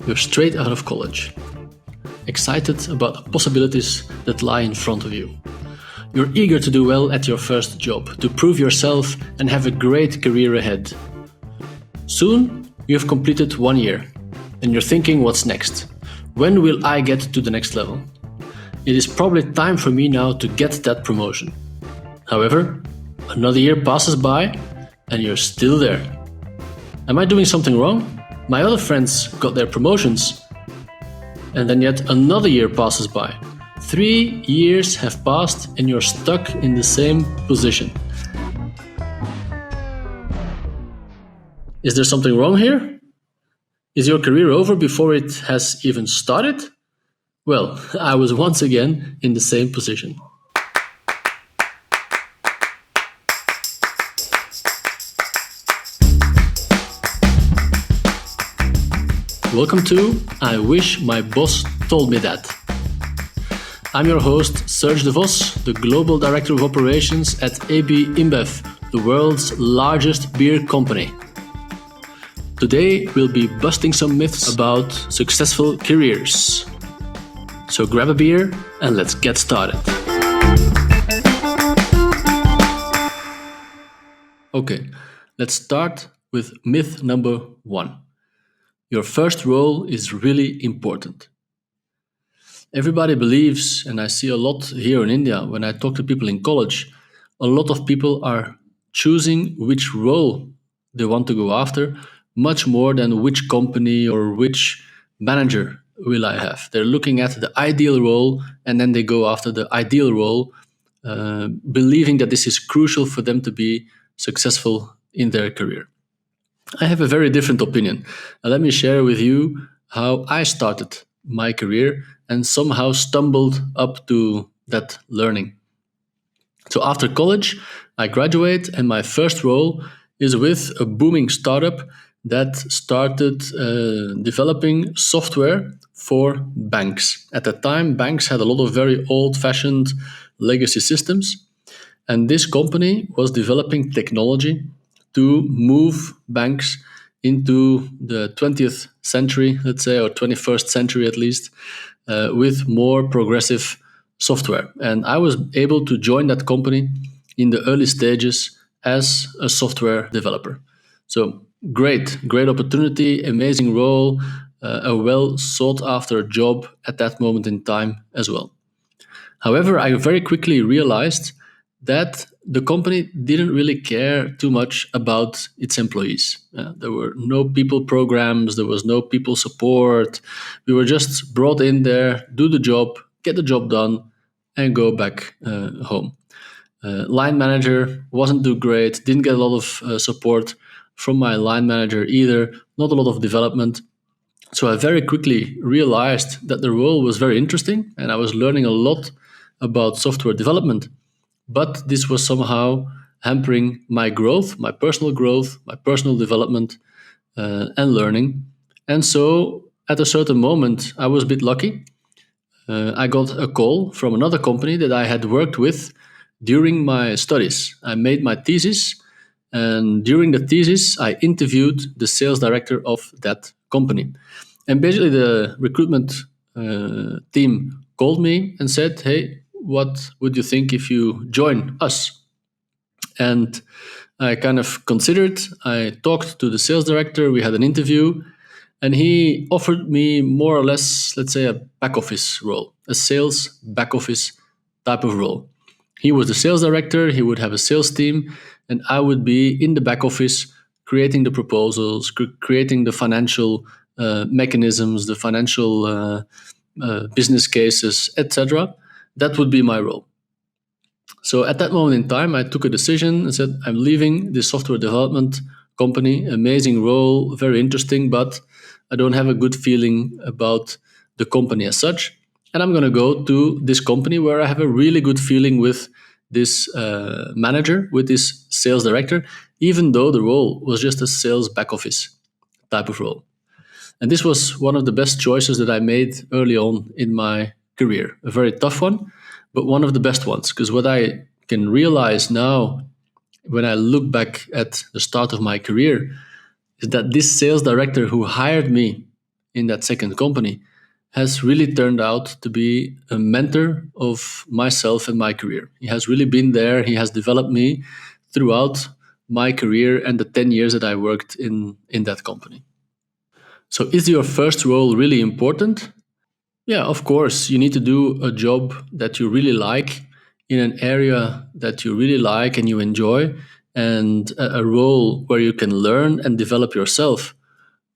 You're straight out of college, excited about the possibilities that lie in front of you. You're eager to do well at your first job, to prove yourself and have a great career ahead. Soon, you have completed 1 year, and you're thinking, what's next? When will I get to the next level? It is probably time for me now to get that promotion. However, another year passes by, and you're still there. Am I doing something wrong? My other friends got their promotions. And then yet another year passes by. 3 years have passed and you're stuck in the same position. Is there something wrong here? Is your career over before it has even started? Well, I was once again in the same position. Welcome to I Wish My Boss Told Me That. I'm your host, Serge De Vos, the Global Director of Operations at AB InBev, the world's largest beer company. Today, we'll be busting some myths about successful careers. So grab a beer and let's get started. Okay, let's start with myth number 1. Your first role is really important. Everybody believes, and I see a lot here in India when I talk to people in college, a lot of people are choosing which role they want to go after much more than which company or which manager will I have. They're looking at the ideal role and then they go after the ideal role, believing that this is crucial for them to be successful in their career. I have a very different opinion. Let me share with you how I started my career and somehow stumbled up to that learning. So after college, I graduate and my first role is with a booming startup that started developing software for banks. At the time, banks had a lot of very old-fashioned legacy systems, and this company was developing technology to move banks into the 20th century, let's say, or 21st century at least, with more progressive software. And I was able to join that company in the early stages as a software developer. So great opportunity, amazing role, a well sought after job at that moment in time as well. However, I very quickly realized that the company didn't really care too much about its employees. There were no people programs, there was no people support. We were just brought in there, do the job, get the job done, and go back home. Line manager wasn't too great, didn't get a lot of support from my line manager either, not a lot of development. So I very quickly realized that the role was very interesting and I was learning a lot about software development. But this was somehow hampering my growth, my personal development and learning. And so at a certain moment, I was a bit lucky. I got a call from another company that I had worked with during my studies. I made my thesis, and during the thesis, I interviewed the sales director of that company. And basically the recruitment team called me and said, hey, what would you think if you join us? And I kind of considered, I talked to the sales director, we had an interview, and he offered me more or less, let's say, a back office role, a sales back office type of role. He was the sales director, he would have a sales team, and I would be in the back office creating the proposals, creating the financial mechanisms, the financial business cases, etc. That would be my role. So at that moment in time, I took a decision and said, I'm leaving this software development company, amazing role, very interesting, but I don't have a good feeling about the company as such. And I'm going to go to this company where I have a really good feeling with this manager, with this sales director, even though the role was just a sales back office type of role. And this was one of the best choices that I made early on in my career. A very tough one, but one of the best ones. Because what I can realize now, when I look back at the start of my career, is that this sales director who hired me in that second company has really turned out to be a mentor of myself and my career. He has really been there. He has developed me throughout my career and the 10 years that I worked in that company. So, is your first role really important? Yeah, of course. You need to do a job that you really like in an area that you really like and you enjoy, and a role where you can learn and develop yourself.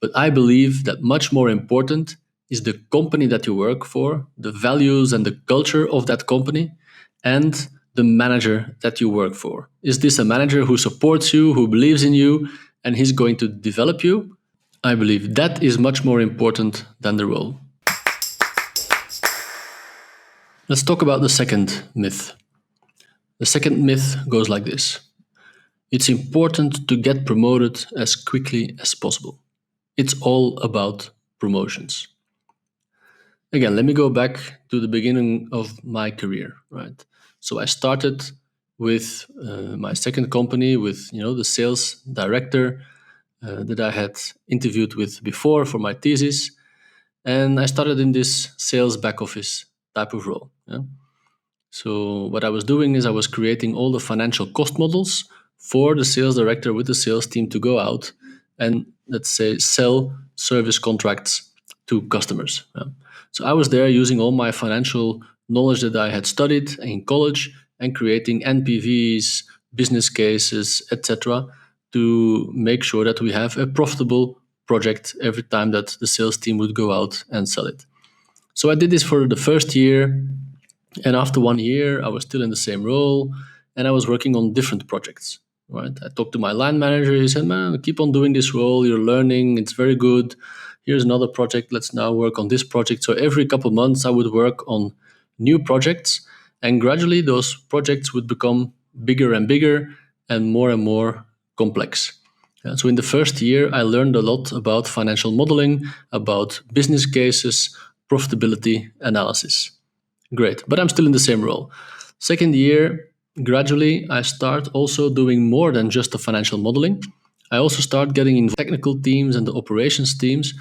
But I believe that much more important is the company that you work for, the values and the culture of that company, and the manager that you work for. Is this a manager who supports you, who believes in you, and he's going to develop you? I believe that is much more important than the role. Let's talk about the second myth. The second myth goes like this: it's important to get promoted as quickly as possible. It's all about promotions. Again, let me go back to the beginning of my career, right? So I started with my second company with the sales director that I had interviewed with before for my thesis, and I started in this sales back office type of role. Yeah? So what I was doing is I was creating all the financial cost models for the sales director with the sales team to go out and, let's say, sell service contracts to customers. So I was there using all my financial knowledge that I had studied in college and creating NPVs, business cases, etc., to make sure that we have a profitable project every time that the sales team would go out and sell it. So I did this for the first year, and after 1 year, I was still in the same role, and I was working on different projects. Right? I talked to my line manager. He said, "Man, keep on doing this role. You're learning. It's very good. Here's another project. Let's now work on this project." So every couple of months, I would work on new projects, and gradually those projects would become bigger and bigger and more complex. So in the first year, I learned a lot about financial modeling, about business cases, profitability analysis. Great, but I'm still in the same role. Second year, gradually, I start also doing more than just the financial modeling. I also start getting involved in technical teams and the operations teams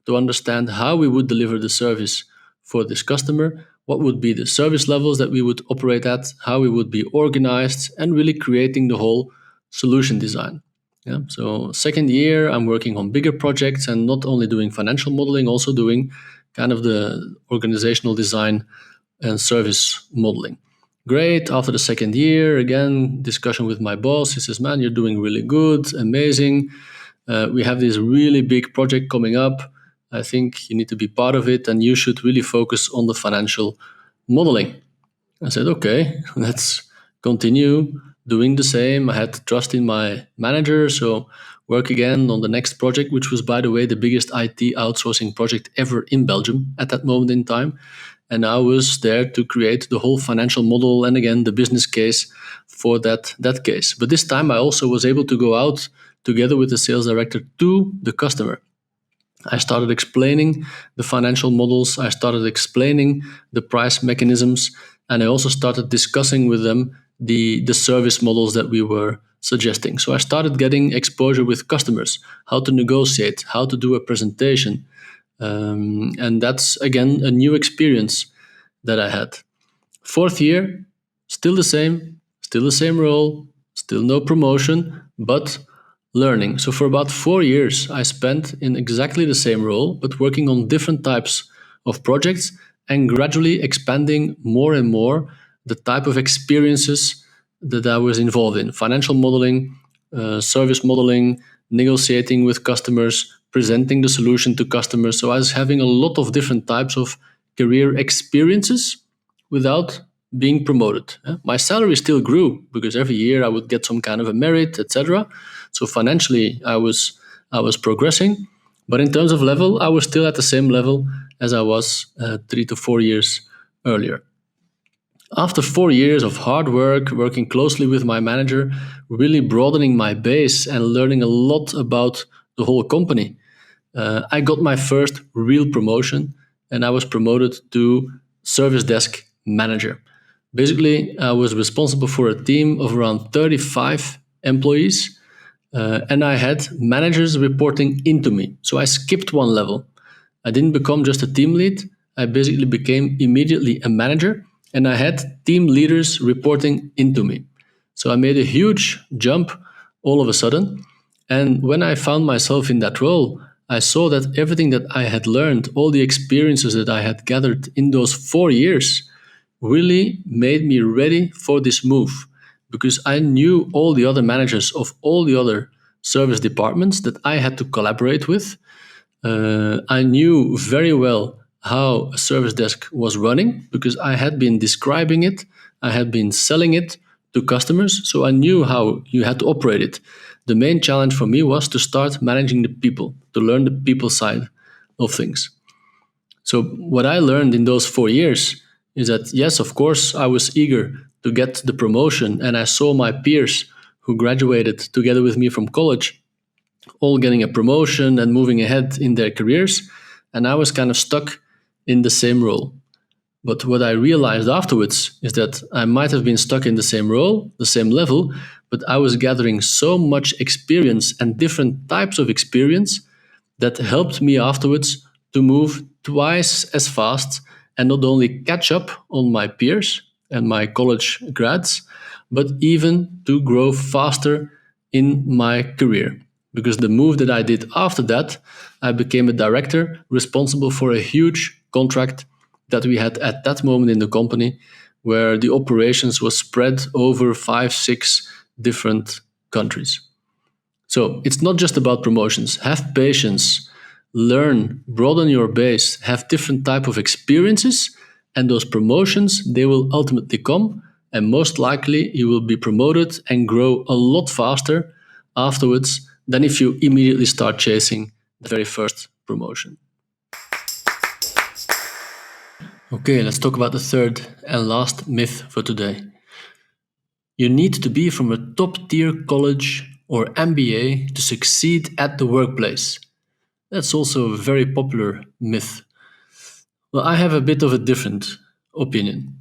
to understand how we would deliver the service for this customer, what would be the service levels that we would operate at, how we would be organized, and really creating the whole solution design. Yeah, so second year, I'm working on bigger projects and not only doing financial modeling, also doing kind of the organizational design and service modeling. Great. After the second year, again, discussion with my boss. He says, "Man, you're doing really good, amazing. We have this really big project coming up. I think you need to be part of it, and you should really focus on the financial modeling." I said, "Okay, let's continue doing the same." I had trust in my manager, so work again on the next project, which was, by the way, the biggest IT outsourcing project ever in Belgium at that moment in time. And I was there to create the whole financial model and, again, the business case for that case. But this time I also was able to go out together with the sales director to the customer. I started explaining the financial models, I started explaining the price mechanisms, and I also started discussing with them the service models that we were suggesting. So I started getting exposure with customers, how to negotiate, how to do a presentation. And that's, again, a new experience that I had. Fourth year, still the same role, still no promotion, but learning. So for about 4 years, I spent in exactly the same role, but working on different types of projects and gradually expanding more and more the type of experiences that I was involved in: financial modeling, service modeling, negotiating with customers, presenting the solution to customers. So I was having a lot of different types of career experiences without being promoted. My salary still grew because every year I would get some kind of a merit, etc. So financially, I was progressing, but in terms of level, I was still at the same level as I was 3 to 4 years earlier. After 4 years of hard work, working closely with my manager, really broadening my base and learning a lot about the whole company, I got my first real promotion, and I was promoted to service desk manager. Basically, I was responsible for a team of around 35 employees, and I had managers reporting into me. So I skipped one level. I didn't become just a team lead. I basically became immediately a manager, and I had team leaders reporting into me. So I made a huge jump all of a sudden. And when I found myself in that role, I saw that everything that I had learned, all the experiences that I had gathered in those 4 years, really made me ready for this move because I knew all the other managers of all the other service departments that I had to collaborate with. I knew very well how a service desk was running because I had been describing it, I had been selling it to customers, so I knew how you had to operate it. The main challenge for me was to start managing the people, to learn the people side of things. So, what I learned in those 4 years is that, yes, of course, I was eager to get the promotion, and I saw my peers who graduated together with me from college all getting a promotion and moving ahead in their careers, and I was kind of stuck in the same role. But what I realized afterwards is that I might have been stuck in the same role, the same level, but I was gathering so much experience and different types of experience that helped me afterwards to move twice as fast and not only catch up on my peers and my college grads, but even to grow faster in my career. Because the move that I did after that, I became a director responsible for a huge contract that we had at that moment in the company, where the operations was spread over 5, 6 different countries. So it's not just about promotions. Have patience, learn, broaden your base, have different type of experiences, and those promotions, they will ultimately come, and most likely you will be promoted and grow a lot faster afterwards than if you immediately start chasing the very first promotion. Okay, let's talk about the third and last myth for today. You need to be from a top tier college or MBA to succeed at the workplace. That's also a very popular myth. Well, I have a bit of a different opinion.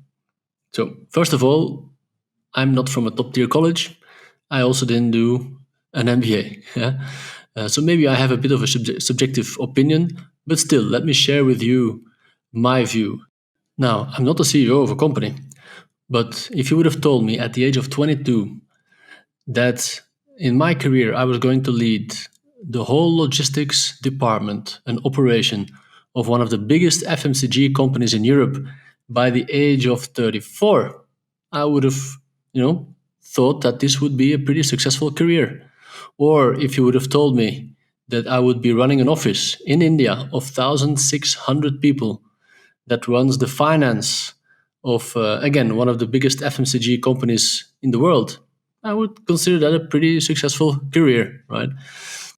So, first of all, I'm not from a top tier college. I also didn't do an MBA. Yeah? So maybe I have a bit of a subjective opinion, but still, let me share with you my view. Now, I'm not the CEO of a company, but if you would have told me at the age of 22 that in my career I was going to lead the whole logistics department and operation of one of the biggest FMCG companies in Europe by the age of 34, I would have, thought that this would be a pretty successful career. Or if you would have told me that I would be running an office in India of 1,600 people that runs the finance of, again, one of the biggest FMCG companies in the world, I would consider that a pretty successful career, right?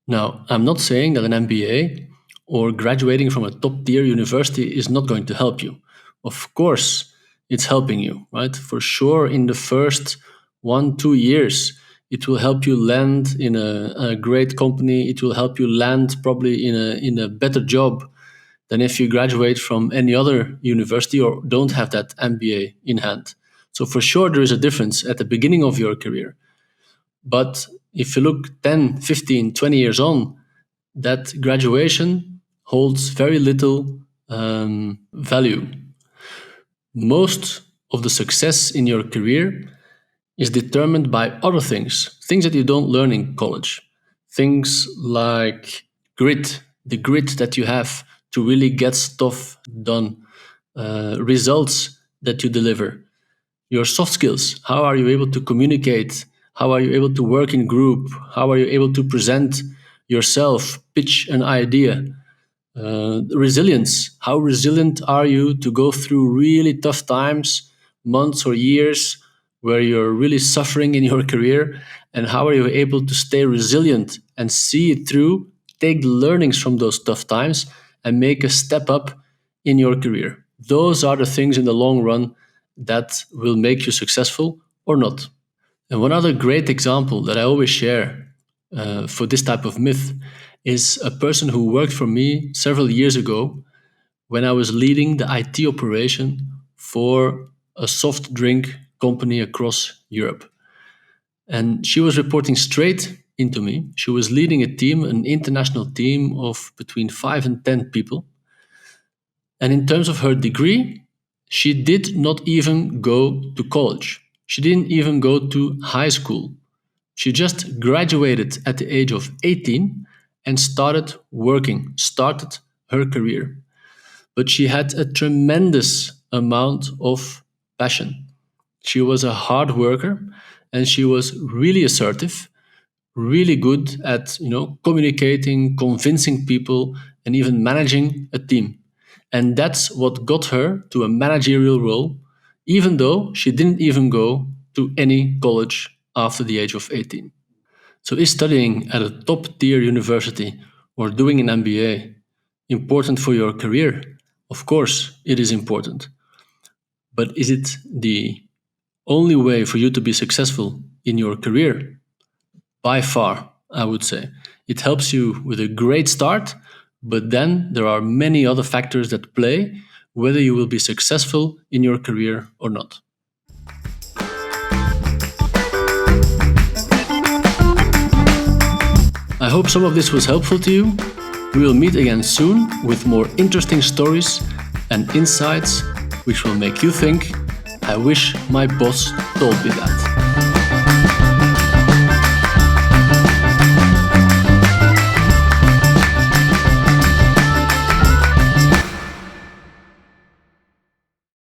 Now, I'm not saying that an MBA or graduating from a top tier university is not going to help you. Of course, it's helping you, right? For sure, in the first 1, 2 years, it will help you land in a great company. It will help you land probably in a better job than if you graduate from any other university or don't have that MBA in hand. So for sure, there is a difference at the beginning of your career. But if you look 10, 15, 20 years on, that graduation holds very little value. Most of the success in your career is determined by other things, things that you don't learn in college. Things like grit, the grit that you have to really get stuff done, results that you deliver, your soft skills. How are you able to communicate? How are you able to work in group? How are you able to present yourself, pitch an idea? Resilience. How resilient are you to go through really tough times, months or years, where you're really suffering in your career? And how are you able to stay resilient and see it through, take the learnings from those tough times, and make a step up in your career? Those are the things in the long run that will make you successful or not. And one other great example that I always share for this type of myth is a person who worked for me several years ago when I was leading the IT operation for a soft drink company across Europe. And she was reporting straight into me. She was leading a team, an international team of between 5 and 10 people. And in terms of her degree, she did not even go to college. She didn't even go to high school. She just graduated at the age of 18 and started working, started her career. But she had a tremendous amount of passion. She was a hard worker and she was really assertive, really good at, communicating, convincing people and even managing a team. And that's what got her to a managerial role, even though she didn't even go to any college after the age of 18. So, is studying at a top tier university or doing an MBA important for your career? Of course, it is important. But is it the only way for you to be successful in your career? By far, I would say. It helps you with a great start, but then there are many other factors that play whether you will be successful in your career or not. I hope some of this was helpful to you. We will meet again soon with more interesting stories and insights which will make you think, I wish my boss told me that.